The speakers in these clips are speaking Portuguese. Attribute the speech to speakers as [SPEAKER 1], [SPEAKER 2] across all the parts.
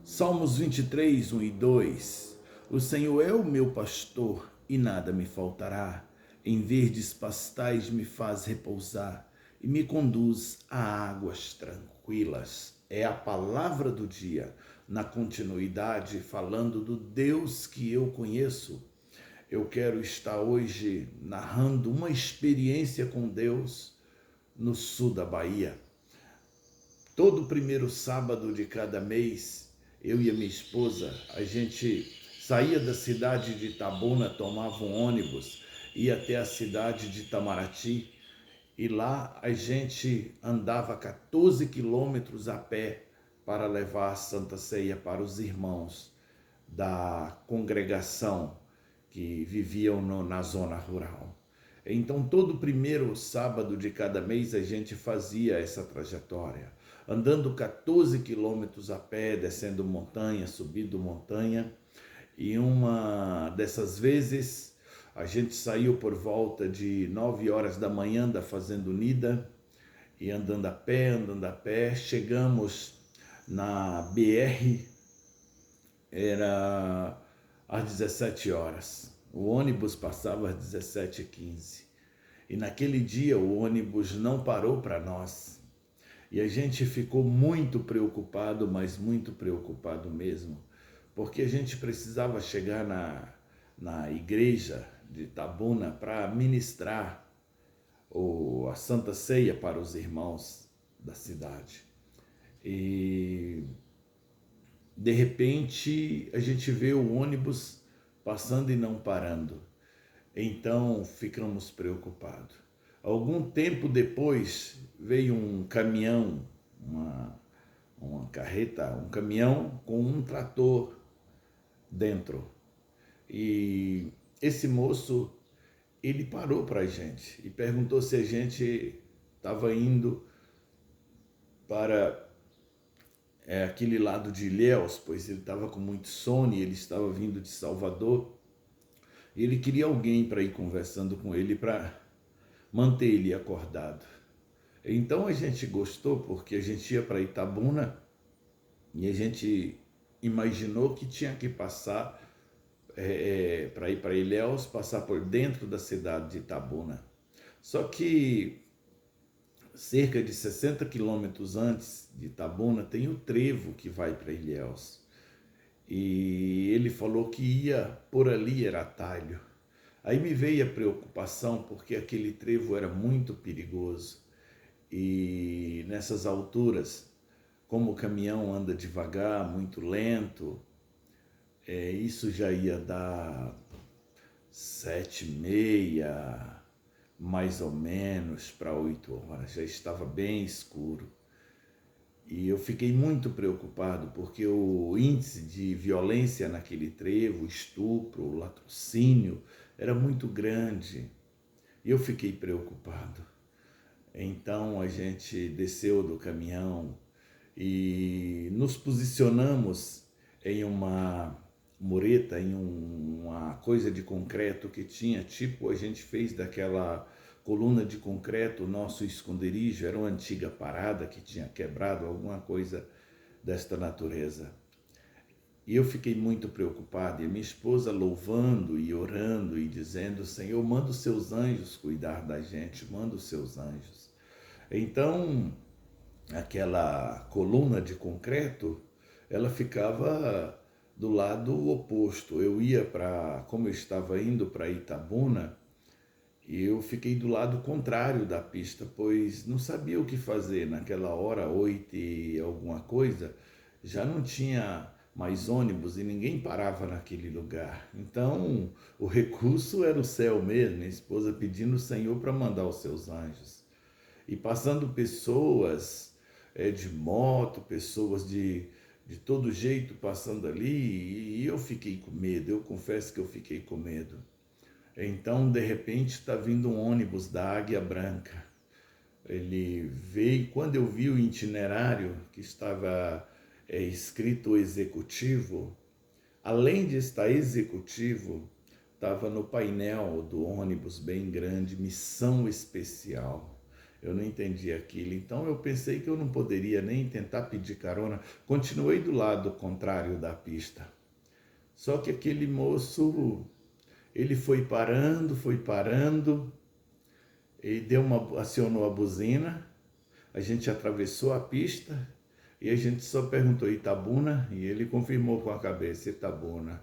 [SPEAKER 1] Salmos 23, 1 e 2. O Senhor é o meu pastor e nada me faltará. Em verdes pastais me faz repousar e me conduz a águas tranquilas. É a palavra do dia, na continuidade, falando do Deus que eu conheço. Eu quero estar hoje narrando uma experiência com Deus no sul da Bahia. Todo primeiro sábado de cada mês, eu e a minha esposa, a gente saía da cidade de Itabuna, tomava um ônibus, ia até a cidade de Itamaraty e lá a gente andava 14 quilômetros a pé para levar a Santa Ceia para os irmãos da congregação que viviam na zona rural. Então, todo primeiro sábado de cada mês a gente fazia essa trajetória, andando 14 quilômetros a pé, descendo montanha, subindo montanha. E uma dessas vezes a gente saiu por volta de 9 horas da manhã da Fazenda Unida e andando a pé, chegamos na BR, era às 17 horas. O ônibus passava às 17h15. E naquele dia o ônibus não parou para nós. E a gente ficou muito preocupado, mas muito preocupado mesmo, porque a gente precisava chegar na igreja de Itabuna para ministrar a Santa Ceia para os irmãos da cidade. E de repente a gente vê o ônibus passando e não parando. Então ficamos preocupados. Algum tempo depois veio um caminhão, uma carreta, um caminhão com um trator dentro. E esse moço, ele parou para a gente e perguntou se a gente estava indo para aquele lado de Ilhéus, pois ele estava com muito sono e ele estava vindo de Salvador. E ele queria alguém para ir conversando com ele para manter ele acordado. Então a gente gostou porque a gente ia para Itabuna e a gente imaginou que tinha que passar para ir para Ilhéus, passar por dentro da cidade de Itabuna. Só que cerca de 60 quilômetros antes de Itabuna tem o trevo que vai para Ilhéus. E ele falou que ia por ali, era atalho. Aí me veio a preocupação porque aquele trevo era muito perigoso. E nessas alturas, como o caminhão anda devagar, muito lento, isso já ia dar 7h30, mais ou menos, para 8 horas. Já estava bem escuro. E eu fiquei muito preocupado porque o índice de violência naquele trevo, estupro, latrocínio, era muito grande. E eu fiquei preocupado. Então a gente desceu do caminhão e nos posicionamos em uma mureta, em uma coisa de concreto que tinha, tipo a gente fez daquela coluna de concreto, o nosso esconderijo, era uma antiga parada que tinha quebrado, alguma coisa desta natureza. E eu fiquei muito preocupado, e a minha esposa louvando e orando e dizendo: Senhor, manda os seus anjos cuidar da gente, manda os seus anjos. Então, aquela coluna de concreto, ela ficava do lado oposto. Eu ia como eu estava indo para Itabuna, e eu fiquei do lado contrário da pista, pois não sabia o que fazer. Naquela hora, 8 e alguma coisa, já não tinha mais ônibus e ninguém parava naquele lugar. Então, o recurso era o céu mesmo, minha esposa pedindo ao Senhor para mandar os seus anjos. E passando pessoas de moto, pessoas de todo jeito passando ali, e eu fiquei com medo, eu confesso que eu fiquei com medo. Então, de repente, está vindo um ônibus da Águia Branca. Ele veio, quando eu vi o itinerário que estava escrito executivo, além de estar executivo, estava no painel do ônibus bem grande, missão especial. Eu não entendi aquilo. Então eu pensei que eu não poderia nem tentar pedir carona. Continuei do lado contrário da pista. Só que aquele moço, ele foi parando, e acionou a buzina. A gente atravessou a pista e a gente só perguntou Itabuna e ele confirmou com a cabeça, Itabuna.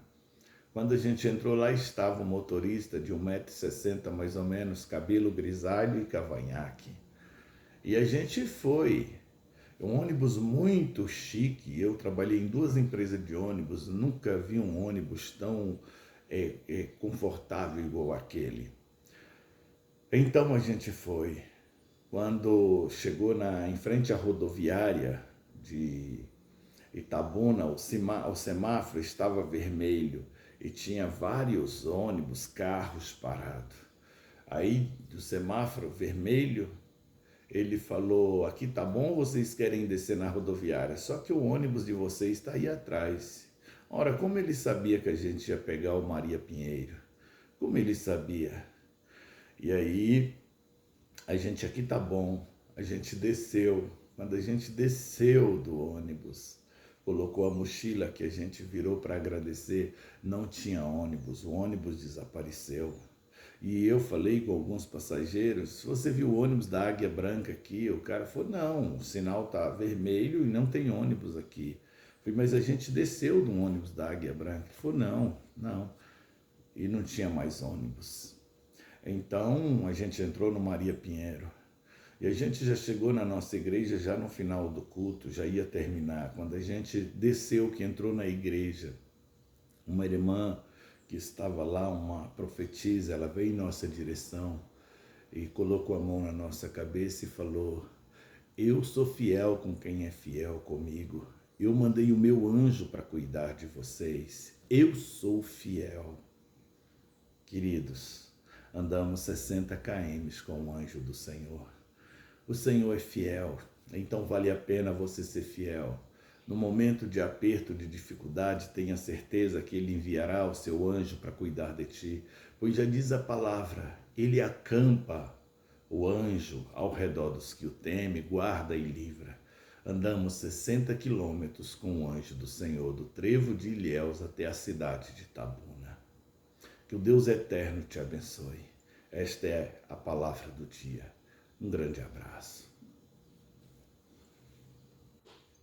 [SPEAKER 1] Quando a gente entrou lá, estava um motorista de 1,60 m mais ou menos, cabelo grisalho e cavanhaque. E a gente foi. Um ônibus muito chique. Eu trabalhei em 2 empresas de ônibus, nunca vi um ônibus tão confortável igual aquele. Então a gente foi. Quando chegou em frente à rodoviária de Itabuna, o semáforo estava vermelho e tinha vários ônibus, carros parados. Aí, do semáforo vermelho, ele falou, aqui tá bom, vocês querem descer na rodoviária, só que o ônibus de vocês está aí atrás. Ora, como ele sabia que a gente ia pegar o Maria Pinheiro? Como ele sabia? E aí, a gente, aqui tá bom, a gente desceu. Quando a gente desceu do ônibus, colocou a mochila que a gente virou para agradecer, não tinha ônibus, o ônibus desapareceu. E eu falei com alguns passageiros, você viu o ônibus da Águia Branca aqui? O cara falou, não, o sinal tá vermelho e não tem ônibus aqui. Eu falei, mas a gente desceu do ônibus da Águia Branca. Ele falou, não. E não tinha mais ônibus. Então a gente entrou no Maria Pinheiro. E a gente já chegou na nossa igreja já no final do culto, já ia terminar. Quando a gente desceu, que entrou na igreja, uma irmã que estava lá, uma profetisa, ela veio em nossa direção e colocou a mão na nossa cabeça e falou, eu sou fiel com quem é fiel comigo. Eu mandei o meu anjo para cuidar de vocês. Eu sou fiel. Queridos, andamos 60 km com o anjo do Senhor. O Senhor é fiel, então vale a pena você ser fiel. No momento de aperto, de dificuldade, tenha certeza que Ele enviará o seu anjo para cuidar de ti. Pois já diz a palavra, Ele acampa o anjo ao redor dos que o temem, guarda e livra. Andamos 60 quilômetros com o anjo do Senhor, do trevo de Ilhéus até a cidade de Itabuna. Que o Deus eterno te abençoe. Esta é a palavra do dia. Um grande abraço.